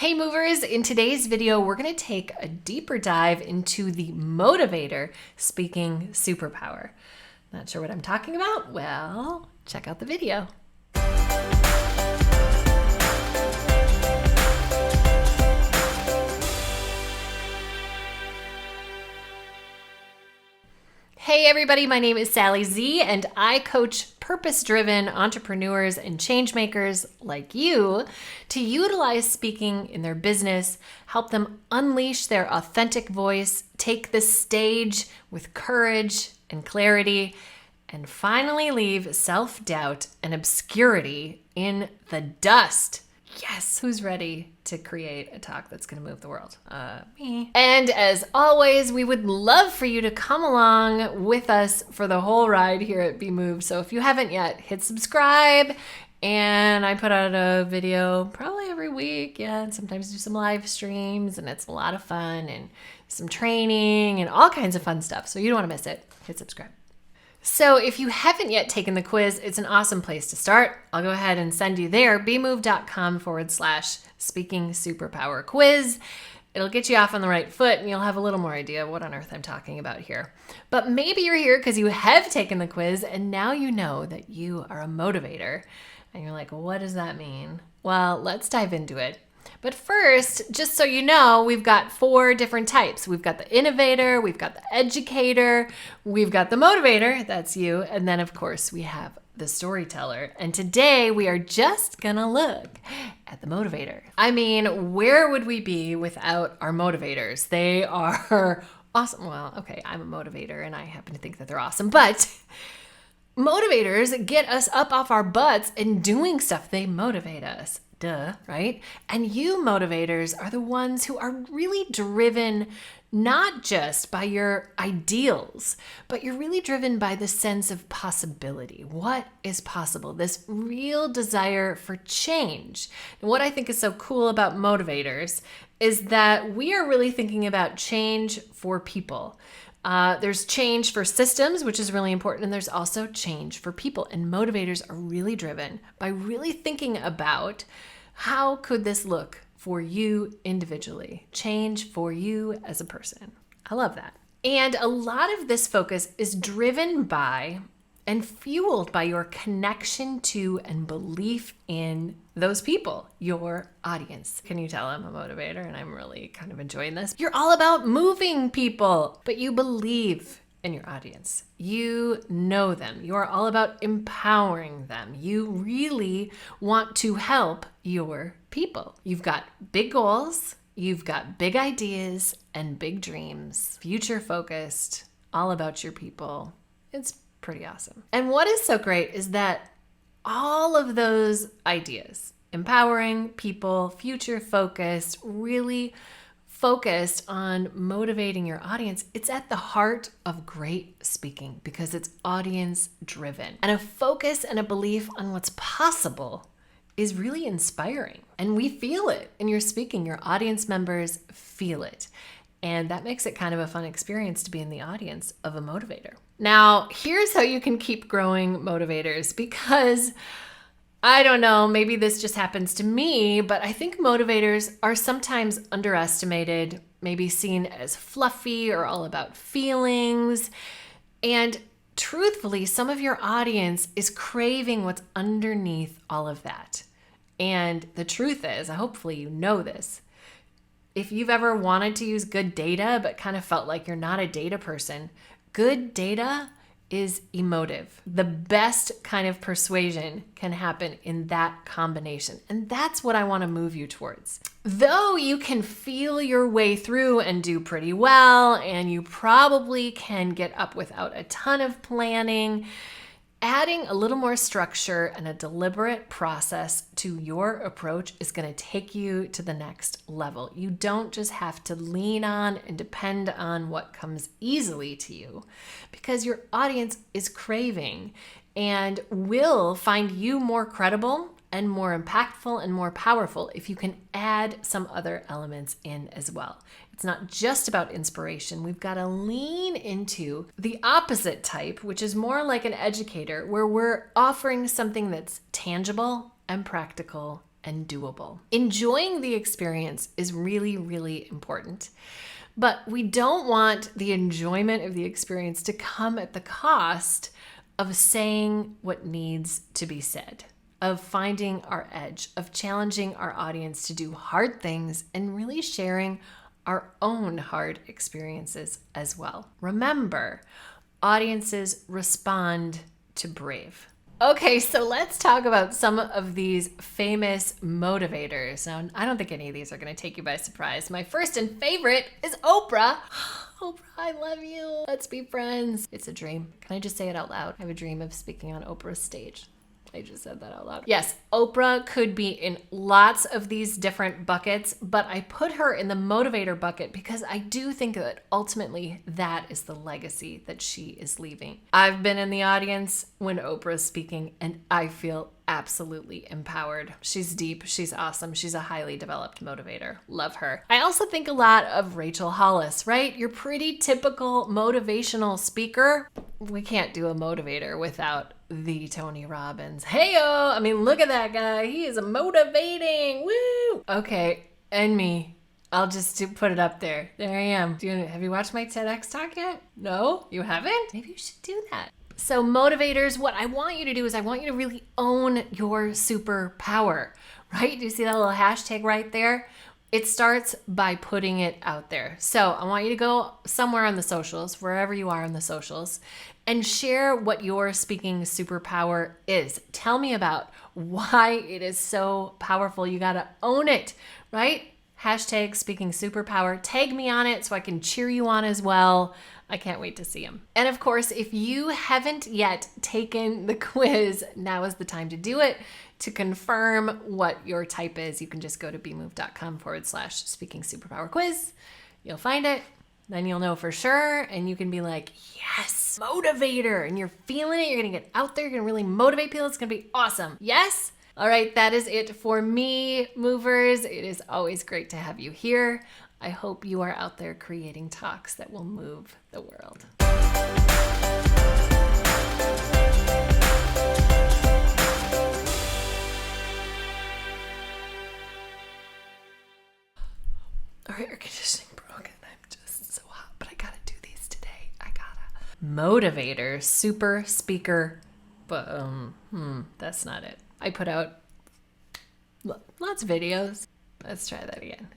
Hey movers, in today's video, we're going to take a deeper dive into the Motivator Speaking Superpower. Not sure what I'm talking about? Well, check out the video. Hey everybody, my name is Sally Z and I coach purpose-driven entrepreneurs and changemakers like you to utilize speaking in their business, help them unleash their authentic voice, take the stage with courage and clarity, and finally leave self-doubt and obscurity in the dust. Yes, who's ready to create a talk that's going to move the world? Me. And as always, we would love for you to come along with us for the whole ride here at Be Moved. So if you haven't yet, hit subscribe. And I put out a video probably every week. Yeah, and sometimes do some live streams, and it's a lot of fun, and some training and all kinds of fun stuff. So you don't want to miss it. Hit subscribe. So if you haven't yet taken the quiz, it's an awesome place to start. I'll go ahead and send you there, bemove.com/speaking superpower quiz. It'll get you off on the right foot and you'll have a little more idea of what on earth I'm talking about here. But maybe you're here because you have taken the quiz and now you know that you are a motivator. And you're like, well, what does that mean? Well, let's dive into it. But first, just so you know, we've got 4 different types. We've got the innovator, we've got the educator, we've got the motivator, that's you, and then of course we have the storyteller. And today we are just gonna look at the motivator. I mean, where would we be without our motivators? They are awesome. Well, okay, I'm a motivator and I happen to think that they're awesome, but motivators get us up off our butts and doing stuff. They motivate us. Duh, right? And you motivators are the ones who are really driven not just by your ideals, but you're really driven by the sense of possibility. What is possible? This real desire for change. And what I think is so cool about motivators is that we are really thinking about change for people. There's change for systems, which is really important, and there's also change for people. And motivators are really driven by really thinking about how could this look for you individually, change for you as a person. I love that. And a lot of this focus is driven by and fueled by your connection to and belief in those people, your audience. Can you tell I'm a motivator and I'm really kind of enjoying this? You're all about moving people, but you believe in your audience. You know them. You are all about empowering them. You really want to help your people. You've got big goals, you've got big ideas and big dreams, future focused, all about your people. It's pretty awesome. And what is so great is that all of those ideas, empowering people, future focused, really focused on motivating your audience, it's at the heart of great speaking because it's audience driven. And a focus and a belief on what's possible is really inspiring. And we feel it in your speaking. Your audience members feel it. And that makes it kind of a fun experience to be in the audience of a motivator. Now, here's how you can keep growing motivators, because I don't know, maybe this just happens to me, but I think motivators are sometimes underestimated, maybe seen as fluffy or all about feelings. And truthfully, some of your audience is craving what's underneath all of that. And the truth is, hopefully you know this, if you've ever wanted to use good data but kind of felt like you're not a data person, good data is emotive. The best kind of persuasion can happen in that combination. And that's what I want to move you towards. Though you can feel your way through and do pretty well, and you probably can get up without a ton of planning, adding a little more structure and a deliberate process to your approach is going to take you to the next level. You don't just have to lean on and depend on what comes easily to you, because your audience is craving and will find you more credible and more impactful and more powerful if you can add some other elements in as well. It's not just about inspiration. We've got to lean into the opposite type, which is more like an educator, where we're offering something that's tangible and practical and doable. Enjoying the experience is really, really important. But we don't want the enjoyment of the experience to come at the cost of saying what needs to be said, of finding our edge, of challenging our audience to do hard things and really sharing our own hard experiences as well. Remember, audiences respond to brave. Okay, so let's talk about some of these famous motivators. Now, I don't think any of these are going to take you by surprise. My first and favorite is Oprah. Oprah, I love you. Let's be friends. It's a dream. Can I just say it out loud? I have a dream of speaking on Oprah's stage. I just said that out loud. Yes, Oprah could be in lots of these different buckets, but I put her in the motivator bucket because I do think that ultimately that is the legacy that she is leaving. I've been in the audience when Oprah's speaking and I feel absolutely empowered. She's deep, she's awesome, she's a highly developed motivator. Love her. I also think a lot of Rachel Hollis, right? Your pretty typical motivational speaker. We can't do a motivator without the Tony Robbins. Heyo! I mean, look at that guy. He is motivating. Woo! Okay, and me. I'll just put it up there. There I am. Have you watched my TEDx talk yet? No? You haven't? Maybe you should do that. So motivators, what I want you to do is I want you to really own your superpower, right? Do you see that little hashtag right there? It starts by putting it out there. So I want you to go somewhere on the socials, wherever you are on the socials, and share what your speaking superpower is. Tell me about why it is so powerful. You got to own it, right? Hashtag speaking superpower. Tag me on it so I can cheer you on as well. I can't wait to see them. And of course, if you haven't yet taken the quiz, now is the time to do it. To confirm what your type is, you can just go to bemove.com/speaking superpower quiz. You'll find it. Then you'll know for sure. And you can be like, yes, motivator. And you're feeling it. You're going to get out there. You're going to really motivate people. It's going to be awesome. Yes? All right. That is it for me, movers. It is always great to have you here. I hope you are out there creating talks that will move the world. Our air conditioning broke and I'm just so hot, but I gotta do these today. I gotta. Motivator, super speaker, but that's not it. I put out lots of videos. Let's try that again.